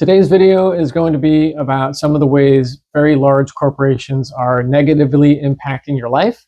Today's video is going to be about some of the ways very large corporations are negatively impacting your life.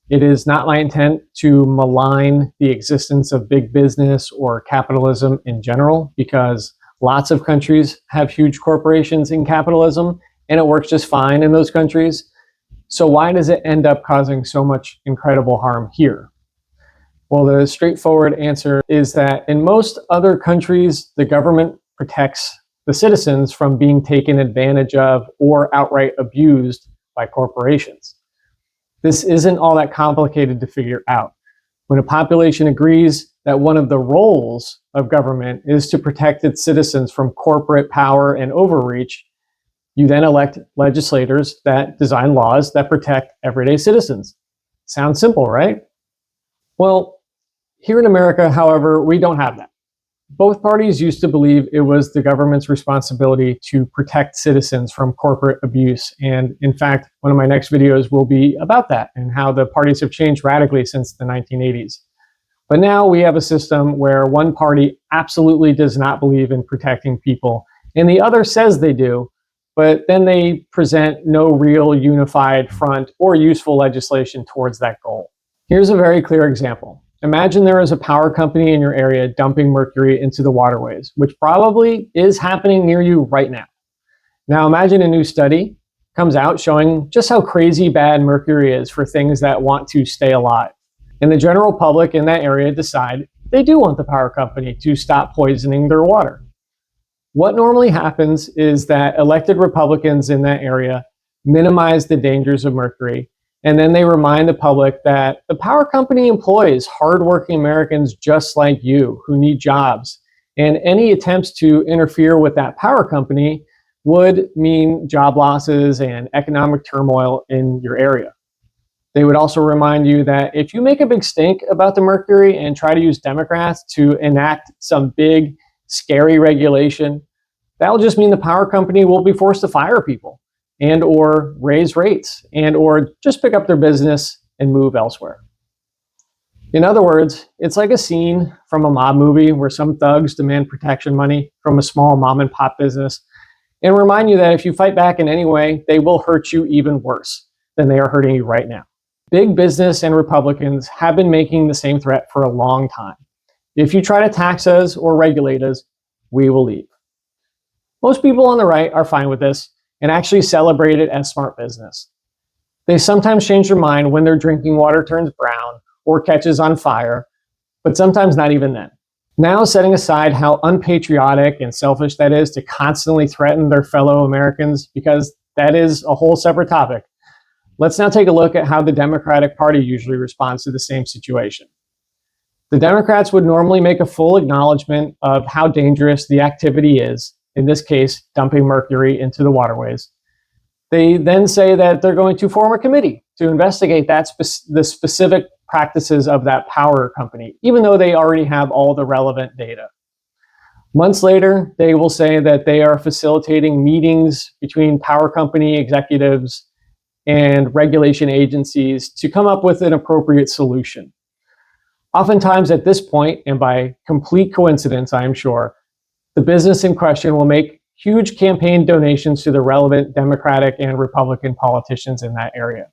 It is not my intent to malign the existence of big business or capitalism in general, because lots of countries have huge corporations in capitalism and it works just fine in those countries. So why does it end up causing so much incredible harm here? Well, the straightforward answer is that in most other countries, the government protects the citizens from being taken advantage of or outright abused by corporations. This isn't all that complicated to figure out. When a population agrees that one of the roles of government is to protect its citizens from corporate power and overreach, you then elect legislators that design laws that protect everyday citizens. Sounds simple, right? Well, here in America, however, we don't have that. Both parties used to believe it was the government's responsibility to protect citizens from corporate abuse. And in fact, one of my next videos will be about that and how the parties have changed radically since the 1980s. But now we have a system where one party absolutely does not believe in protecting people, and the other says they do, but then they present no real unified front or useful legislation towards that goal. Here's a very clear example. Imagine there is a power company in your area dumping mercury into the waterways, which probably is happening near you right now. Now imagine a new study comes out showing just how crazy bad mercury is for things that want to stay alive. And the general public in that area decide they do want the power company to stop poisoning their water. What normally happens is that elected Republicans in that area minimize the dangers of mercury, and then they remind the public that the power company employs hardworking Americans just like you who need jobs. And any attempts to interfere with that power company would mean job losses and economic turmoil in your area. They would also remind you that if you make a big stink about the mercury and try to use Democrats to enact some big, scary regulation, that will just mean the power company will be forced to fire people and or raise rates and or just pick up their business and move elsewhere. In other words, it's like a scene from a mob movie where some thugs demand protection money from a small mom and pop business and remind you that if you fight back in any way, they will hurt you even worse than they are hurting you right now. Big business and Republicans have been making the same threat for a long time. If you try to tax us or regulate us, we will leave. Most people on the right are fine with this and actually celebrate it as smart business. They sometimes change their mind when their drinking water turns brown or catches on fire, but sometimes not even then. Now, setting aside how unpatriotic and selfish that is to constantly threaten their fellow Americans, because that is a whole separate topic, let's now take a look at how the Democratic Party usually responds to the same situation. The Democrats would normally make a full acknowledgement of how dangerous the activity is, in this case, dumping mercury into the waterways. They then say that they're going to form a committee to investigate the specific practices of that power company, even though they already have all the relevant data. Months later, they will say that they are facilitating meetings between power company executives and regulation agencies to come up with an appropriate solution. Oftentimes at this point, and by complete coincidence, I am sure, the business in question will make huge campaign donations to the relevant Democratic and Republican politicians in that area.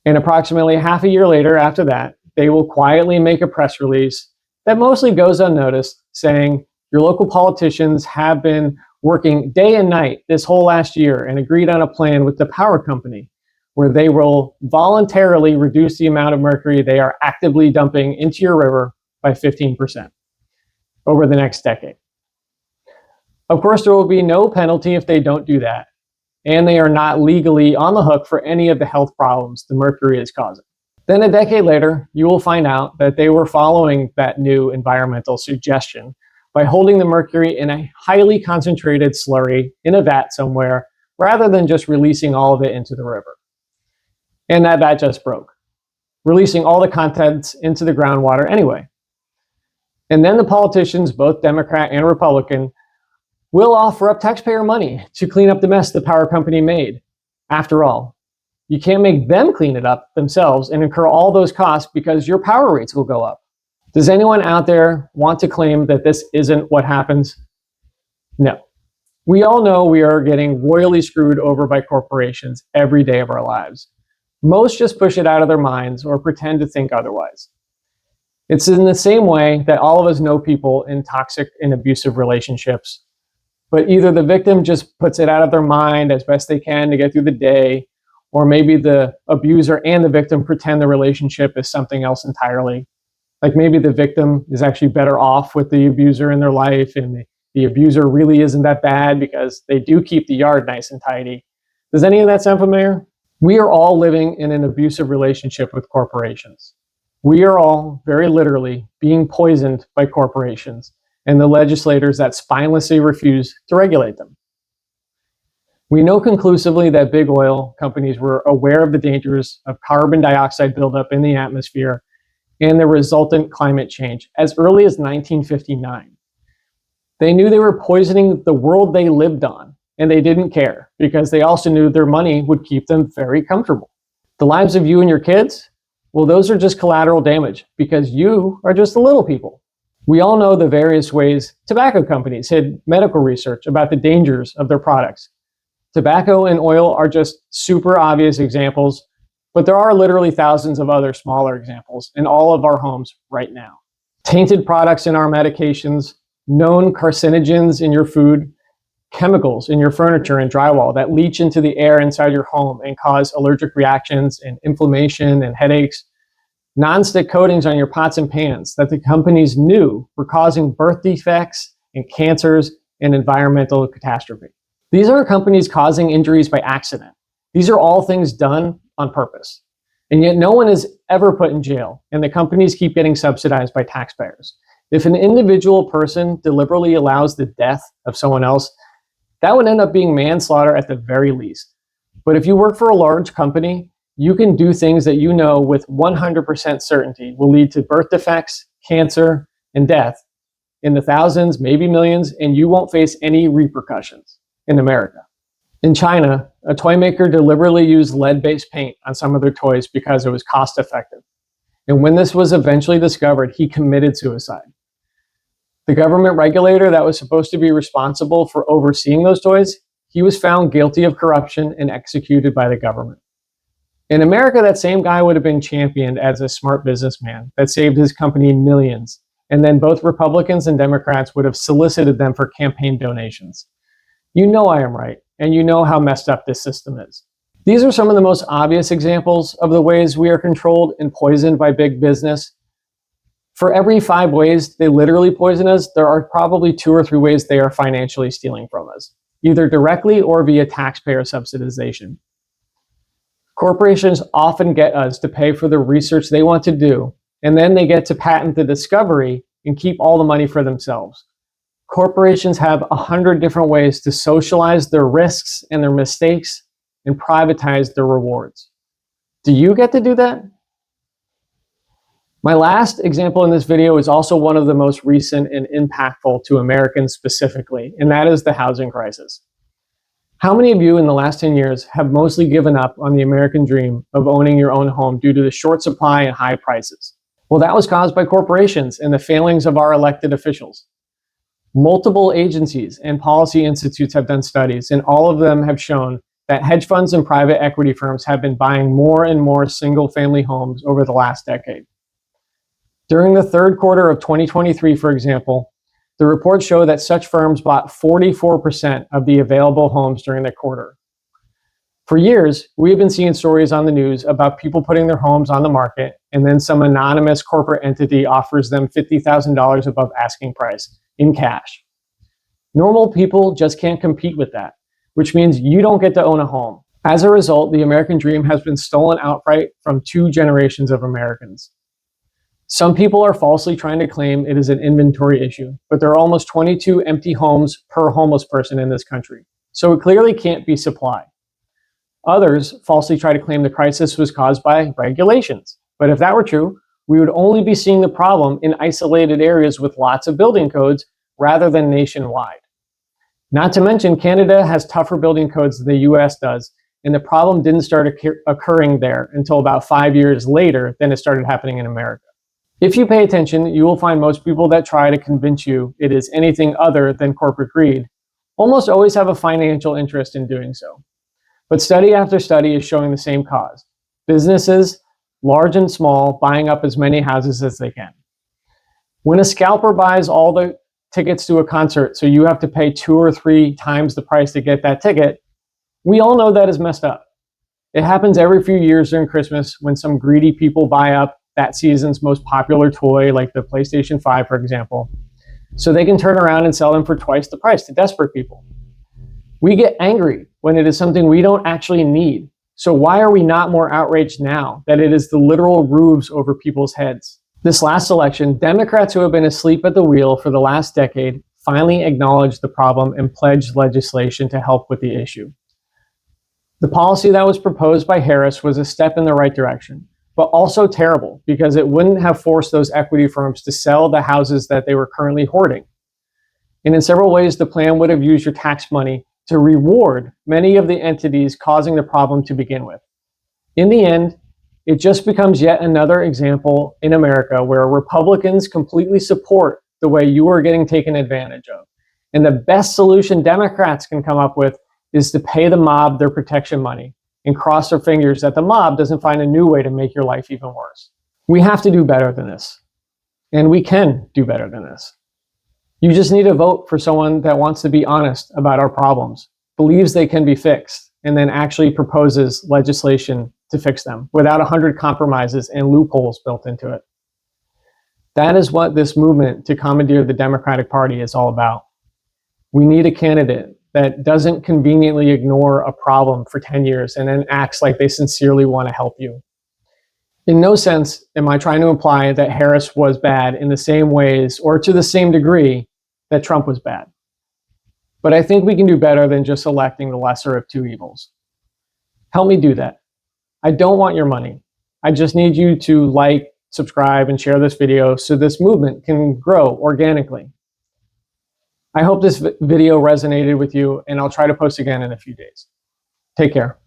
And approximately half a year later after that, they will quietly make a press release that mostly goes unnoticed, saying, your local politicians have been working day and night this whole last year and agreed on a plan with the power company where they will voluntarily reduce the amount of mercury they are actively dumping into your river by 15% over the next decade. Of course, there will be no penalty if they don't do that, and they are not legally on the hook for any of the health problems the mercury is causing. Then a decade later, you will find out that they were following that new environmental suggestion by holding the mercury in a highly concentrated slurry in a vat somewhere, rather than just releasing all of it into the river. And that vat just broke, releasing all the contents into the groundwater anyway. And then the politicians, both Democrat and Republican, will offer up taxpayer money to clean up the mess the power company made. After all, you can't make them clean it up themselves and incur all those costs because your power rates will go up. Does anyone out there want to claim that this isn't what happens? No. We all know we are getting royally screwed over by corporations every day of our lives. Most just push it out of their minds or pretend to think otherwise. It's in the same way that all of us know people in toxic and abusive relationships, but either the victim just puts it out of their mind as best they can to get through the day, or maybe the abuser and the victim pretend the relationship is something else entirely. Like maybe the victim is actually better off with the abuser in their life, and the abuser really isn't that bad because they do keep the yard nice and tidy. Does any of that sound familiar? We are all living in an abusive relationship with corporations. We are all, very literally, being poisoned by corporations and the legislators that spinelessly refuse to regulate them. We know conclusively that big oil companies were aware of the dangers of carbon dioxide buildup in the atmosphere and the resultant climate change as early as 1959. They knew they were poisoning the world they lived on, and they didn't care because they also knew their money would keep them very comfortable. The lives of you and your kids? Well, those are just collateral damage because you are just the little people. We all know the various ways tobacco companies hid medical research about the dangers of their products. Tobacco and oil are just super obvious examples, but there are literally thousands of other smaller examples in all of our homes right now. Tainted products in our medications, known carcinogens in your food, chemicals in your furniture and drywall that leach into the air inside your home and cause allergic reactions and inflammation and headaches, non-stick coatings on your pots and pans that the companies knew were causing birth defects and cancers and environmental catastrophe. These aren't companies causing injuries by accident. These are all things done on purpose. And yet no one is ever put in jail, and the companies keep getting subsidized by taxpayers. If an individual person deliberately allows the death of someone else, that would end up being manslaughter at the very least. But if you work for a large company, you can do things that you know with 100% certainty will lead to birth defects, cancer, and death in the thousands, maybe millions, and you won't face any repercussions in America. In China, a toy maker deliberately used lead-based paint on some of their toys because it was cost-effective. And when this was eventually discovered, he committed suicide. The government regulator that was supposed to be responsible for overseeing those toys, he was found guilty of corruption and executed by the government. In America, that same guy would have been championed as a smart businessman that saved his company millions, and then both Republicans and Democrats would have solicited them for campaign donations. You know I am right, and you know how messed up this system is. These are some of the most obvious examples of the ways we are controlled and poisoned by big business. For every 5 ways they literally poison us, there are probably 2 or 3 ways they are financially stealing from us, either directly or via taxpayer subsidization. Corporations often get us to pay for the research they want to do, and then they get to patent the discovery and keep all the money for themselves. Corporations have 100 different ways to socialize their risks and their mistakes and privatize their rewards. Do you get to do that? My last example in this video is also one of the most recent and impactful to Americans specifically, and that is the housing crisis. How many of you in the last 10 years have mostly given up on the American dream of owning your own home due to the short supply and high prices? Well, that was caused by corporations and the failings of our elected officials. Multiple agencies and policy institutes have done studies, and all of them have shown that hedge funds and private equity firms have been buying more and more single-family homes over the last decade. During the third quarter of 2023, for example, the reports show that such firms bought 44% of the available homes during the quarter. For years, we have been seeing stories on the news about people putting their homes on the market, and then some anonymous corporate entity offers them $50,000 above asking price in cash. Normal people just can't compete with that, which means you don't get to own a home. As a result, the American dream has been stolen outright from 2 generations of Americans. Some people are falsely trying to claim it is an inventory issue, but there are almost 22 empty homes per homeless person in this country, so it clearly can't be supply. Others falsely try to claim the crisis was caused by regulations, but if that were true, we would only be seeing the problem in isolated areas with lots of building codes rather than nationwide. Not to mention, Canada has tougher building codes than the US does, and the problem didn't start occurring there until about 5 years later than it started happening in America. If you pay attention, you will find most people that try to convince you it is anything other than corporate greed, almost always have a financial interest in doing so. But study after study is showing the same cause. Businesses, large and small, buying up as many houses as they can. When a scalper buys all the tickets to a concert, so you have to pay 2 or 3 times the price to get that ticket, we all know that is messed up. It happens every few years during Christmas when some greedy people buy up that season's most popular toy, like the PlayStation 5, for example, so they can turn around and sell them for twice the price to desperate people. We get angry when it is something we don't actually need. So why are we not more outraged now that it is the literal roofs over people's heads? This last election, Democrats who have been asleep at the wheel for the last decade finally acknowledged the problem and pledged legislation to help with the issue. The policy that was proposed by Harris was a step in the right direction, but also terrible because it wouldn't have forced those equity firms to sell the houses that they were currently hoarding. And in several ways, the plan would have used your tax money to reward many of the entities causing the problem to begin with. In the end, it just becomes yet another example in America where Republicans completely support the way you are getting taken advantage of. And the best solution Democrats can come up with is to pay the mob their protection money and cross their fingers that the mob doesn't find a new way to make your life even worse. We have to do better than this. And we can do better than this. You just need to vote for someone that wants to be honest about our problems, believes they can be fixed, and then actually proposes legislation to fix them without 100 compromises and loopholes built into it. That is what this movement to commandeer the Democratic Party is all about. We need a candidate that doesn't conveniently ignore a problem for 10 years and then acts like they sincerely want to help you. In no sense am I trying to imply that Harris was bad in the same ways or to the same degree that Trump was bad. But I think we can do better than just electing the lesser of two evils. Help me do that. I don't want your money. I just need you to like, subscribe, and share this video so this movement can grow organically. I hope this video resonated with you, and I'll try to post again in a few days. Take care.